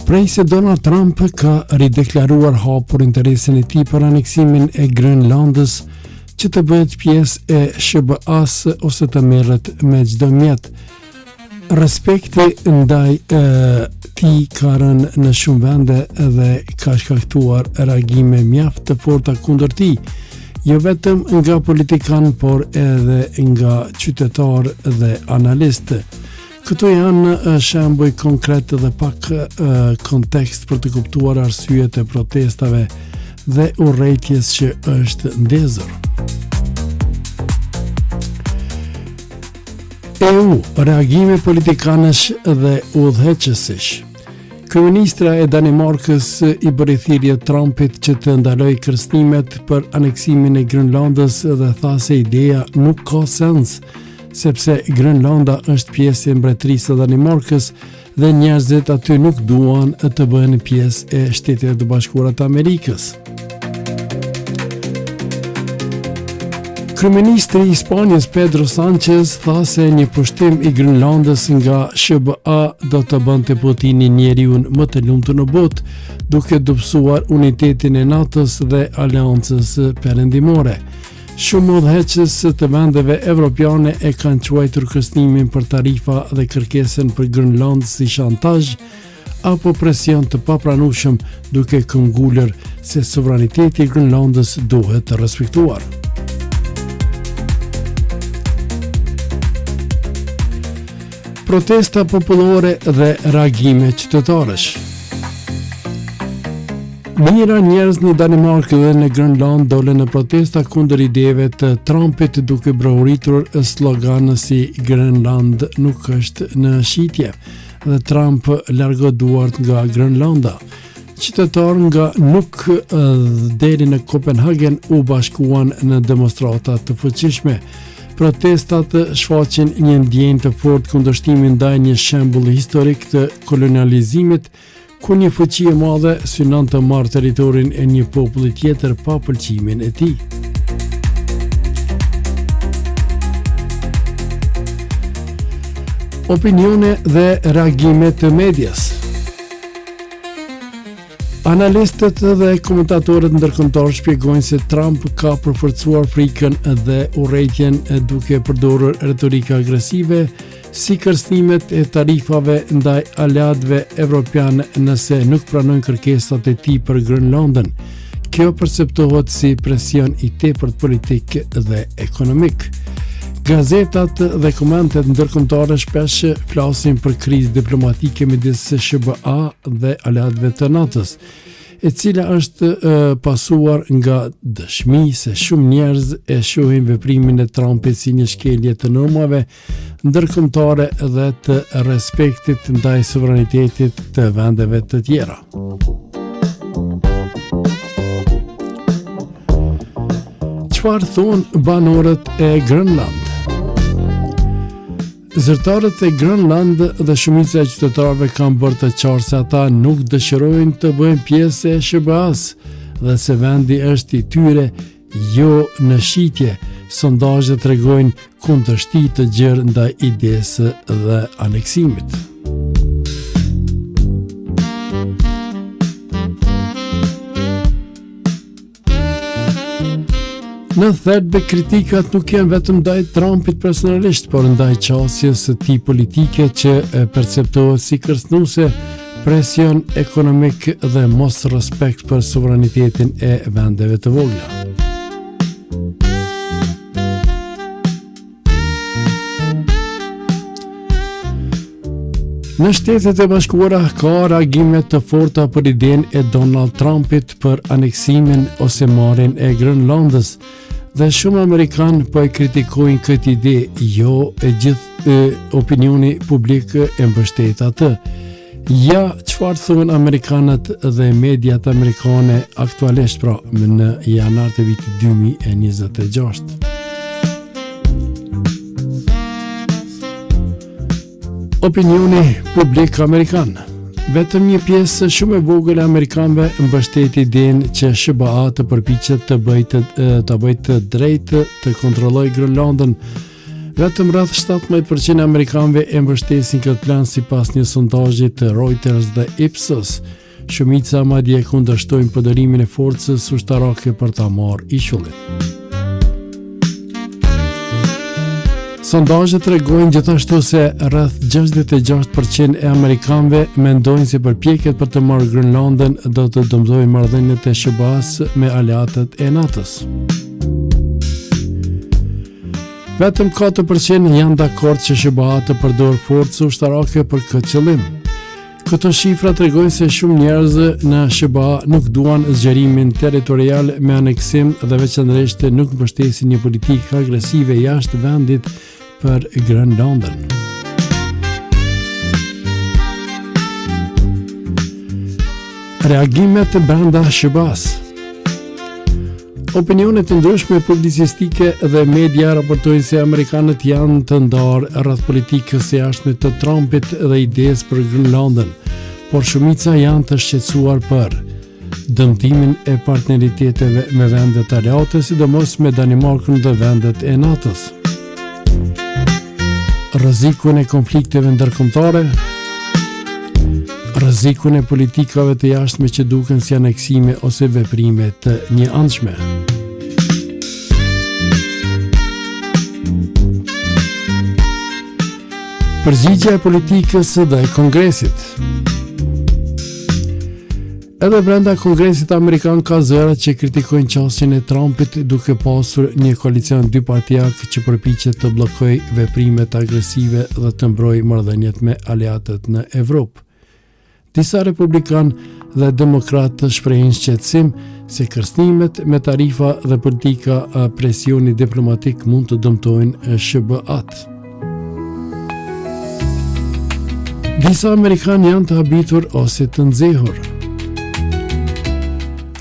Prej se Donald Trump ka rideklaruar hapur interesin e tij për aneksimin e Grënlandës që të bëhet pjesë e SBA-s ose të merret me çdo mjet. Respekti ndaj tij ka rënë në shumë vende dhe ka shkaktuar reagime mjaft të forta kundër tij, jo vetëm nga politikan, por edhe nga qytetar dhe analistë. Këto janë shembuj konkret dhe pak kontekst për të kuptuar arsyet e protestave dhe urrëties që është ndezur. EU, reagime politikanësh dhe udhëheqësish. Kryeministra e Danimarkës i bëri thirrje Trumpit që të ndaloj kërcënimet për aneksimin e Grënlandës dhe tha se ideja nuk ka sens, sepse Grënlanda është pjesë e mbretërisë së Danimarkës dhe njerëzit aty nuk duan të bëhen pjesë e Shtetit të Bashkuara të Amerikës. Kryeministri i Spanjës Pedro Sanchez tha se një pushtim i Grënlandës nga SBA do të bënte Putinin njeriu më të lumtur në botë, duke dobësuar unitetin e NATO-s dhe aleancës perëndimore. Shumë udhëheqës të vendeve evropiane e kanë quajtur kërcënimin për tarifa dhe kërkesën për Grënlandë si shantazh apo presion të papranueshëm, duke këmbgulur se sovraniteti i Grënlandës duhet të respektuar. Protesta popullore dhe reagime qytetarësh. Mijëra njerëz në Danimarkë dhe në Grënland dolën në protesta kundër ideve të Trumpit, duke brohuritur slogan si Grënland nuk është në shitje dhe Trump largo duart nga Grënlanda. Qytetarë nga nuk deri në Kopenhagen u bashkuan në demonstrata të fuqishme. Protestat shfaqin një ndjenjë të fortë kundërshtimin ndaj një shembulli historik të kolonializimit, ku një fuqi e madhe synon të marrë territorin e një populli tjetër pa pëlqimin e tij. Opinione dhe reagime të medias. Analistët dhe komentatorët ndërkombëtar shpjegojnë se Trump ka përforcuar frikën dhe urrëtitjen duke përdorur retorika agresive, si kërcënimet e tarifave ndaj aleatëve evropian nëse nuk pranojnë kërkesat e tij për Grënlandën. Kjo perceptohet si presion i tepërt politik dhe ekonomik. Gazetat dhe komentet ndërkombëtare shpesh flasin për krizë diplomatike midis SBA dhe aleatëve të NATO-s, e cila është pasuar nga dëshmi se shumë njerëz e shohin veprimin e Trumpit si një shkelje të normave ndërkombëtare dhe të respektit ndaj sovranitetit të vendeve të tjera. Çfarë thonë banorët e Grënland? Zyrtarët e Grënland dhe shumica e qytetarëve kanë bërë të qartë se ata nuk dëshirojnë të bëhen pjesë e SBA-s dhe se vendi është i tyre, jo në shitje. Sondazhet tregojnë kundërshti të gjerë ndaj idesë dhe aneksimit. Në thelbe kritikat nuk janë vetëm ndaj Trumpit personalisht, por ndaj qasjes së tij politike që perceptohet si kërcënuese, presion ekonomik dhe mos respekt për sovranitetin e vendeve të vogla. Në Shtetet e Bashkuara ka reagime të forta për idenë e Donald Trumpit për aneksimin ose marrjen e Grënlandës, dhe shumë Amerikanë po e kritikojnë këtë ide, jo e gjithë opinioni publik e mbështet atë. Ja, çfarë thonë amerikanët dhe mediat amerikane aktualisht, pra në janar të vitit 2026. Opinioni publik amerikan. Vetëm një pjesë shumë e vogël e amerikanëve mbështet idenë që SBA të përpiqet të bëjë të drejtë të kontrollojë Grënlandën, Vetëm rreth 17% e amerikanëve e mbështesin këtë plan sipas një sondazhi të Reuters dhe Ipsos. Shumica madje kundërshtojnë përdorimin e forcës ushtarake për ta marrë ishullin. Sondazhet tregojnë gjithashtu se rreth 66% e amerikanëve mendojnë se përpjekjet për të marrë Grënlandën do të dëmtojnë marrëdhëniet e SBA-s me aleatët e NATO-s. Vetëm 4% janë dakord që SBA të përdorë forcë ushtarake për këtë qëllim. Këto shifra tregojnë se shumë njerëz në SBA nuk duan zgjerimin territorial me aneksim dhe veçanërisht nuk mbështesin një politikë agresive jashtë vendit për Grënlandën. Reagimet brenda SBA-s. Opinionet të ndryshme publicistike dhe media raportojnë se amerikanët janë të ndarë rreth politikës së jashtme të Trumpit dhe idesë për Grënlandën, por shumica janë të shqetësuar për dëmtimin e partneriteteve me vendet aleate, sidomos me Danimarkën dhe vendet e NATO-s, rrezikun e konflikteve ndërkombëtare, rrezikun e politikave të jashtme që duken si aneksime ose veprime të njëanshme. Përgjigjja e politikës dhe Kongresit. Edhe brenda Kongresit Amerikan ka zëra që kritikojnë qasjen e Trumpit duke pasur një koalicion dypartijak që përpiqet të bllokojë veprimet agresive dhe të mbrojë marrëdhëniet me aleatët në Evropë. Disa republikan dhe demokratë shprehin shqetësim se kërcënimet me tarifa dhe politika presioni diplomatik mund të dëmtojnë SBA-t. Disa amerikanë janë të habitur ose të nxehur.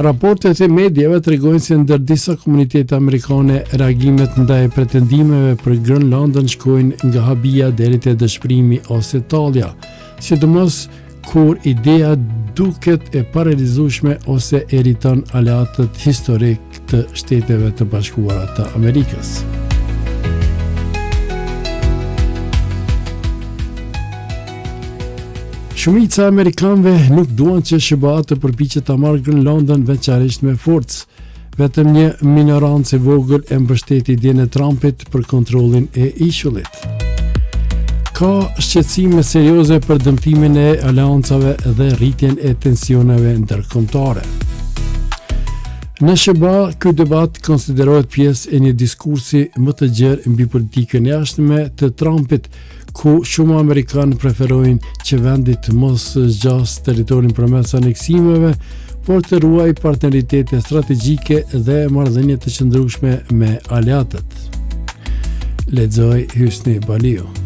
Raportet e medjave tregojnë se ndër disa komunitete amerikane reagimet ndaj pretendimeve për Grënlandën shkojnë nga habia deri te dëshpërimi ose tallja, sidomos kur ideja duket e parealizueshme ose e irriton aleatët historik të Shteteve të Bashkuara të Amerikës. Shumica e amerikanëve nuk duan që SBA të përpiqet ta marrë Grënlandën veçanërisht me forcë. Vetëm një minorancë e vogël e mbështet idenë e Trumpit për kontrollin e ishullit. Ka shqetësime serioze për dëmtimin e aleancave dhe rritjen e tensioneve ndërkombëtare. Në SBA, ky debat konsiderohet pjesë e një diskursi më të gjerë mbi politikën e jashtme të Trumpit, ku shumë amerikanë preferojnë që vendi të mos zgjas territorin përmes aneksimeve, por të ruaj partneritete strategjike dhe marrëdhënie të qëndrueshme me aleatët. Lexoj Hysni Baliu.